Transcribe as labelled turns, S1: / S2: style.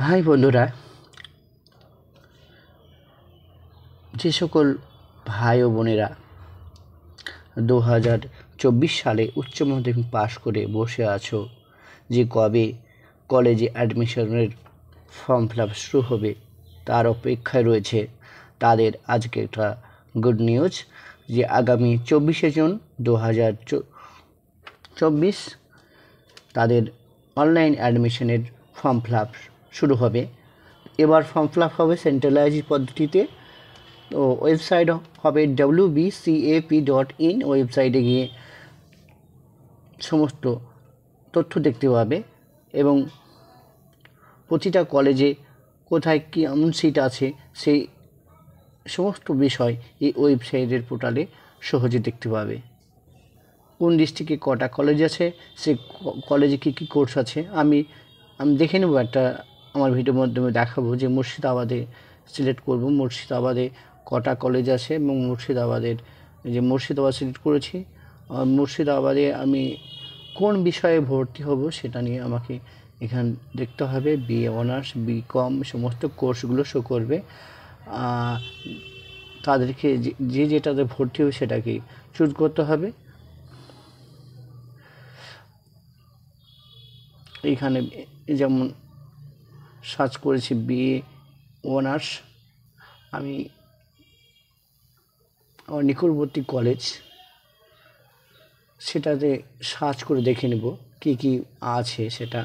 S1: High বন্ধুরা, যে সকল ভাই ও বোনেরা 2024 সালে উচ্চ মাধ্যমিক পাশ করে বসে আছো, যে কবে কলেজে অ্যাডমিশনের ফর্ম ফিল আপ শুরু হবে তার অপেক্ষায় রয়েছে, তাদের আজকে একটা গুড নিউজ যে আগামী 24শে জুন 2024 তাদের অনলাইন অ্যাডমিশনের ফর্ম ফিল আপ শুরু হবে। এবার ফর্ম ফিল আপ হবে সেন্ট্রালাইজ পদ্ধতিতে। তো ওয়েবসাইট হবে wbcap.in। ওয়েবসাইটে গিয়ে সমস্ত তথ্য দেখতে পাবে এবং প্রতিটা কলেজে কোথায় কেমন সিট আছে সেই সমস্ত বিষয় এই ওয়েবসাইটের পোর্টালে সহজে দেখতে পাবে। কোন ডিস্ট্রিক্টে কটা কলেজ আছে, সে কলেজে কী কী কোর্স আছে আমি দেখে নেব। একটা আমার ভিডিওর মাধ্যমে দেখাবো যে মুর্শিদাবাদে সিলেক্ট করব, মুর্শিদাবাদে কটা কলেজ আছে এবং মুর্শিদাবাদ সিলেক্ট করেছি। আর মুর্শিদাবাদে আমি কোন বিষয়ে ভর্তি হব সেটা নিয়ে আমাকে এখানে দেখতে হবে। বিএ অনার্স, বিকম সমস্ত কোর্সগুলো শো করবে। তাদেরকে যেটাতে ভর্তি হবে সেটাকে চুজ করতে হবে। এইখানে যেমন সার্চ করেছি বিএ অনার্স, আমি আমার নিকটবর্তী কলেজ সেটাতে সার্চ করে দেখে নেব কী কী আছে সেটা।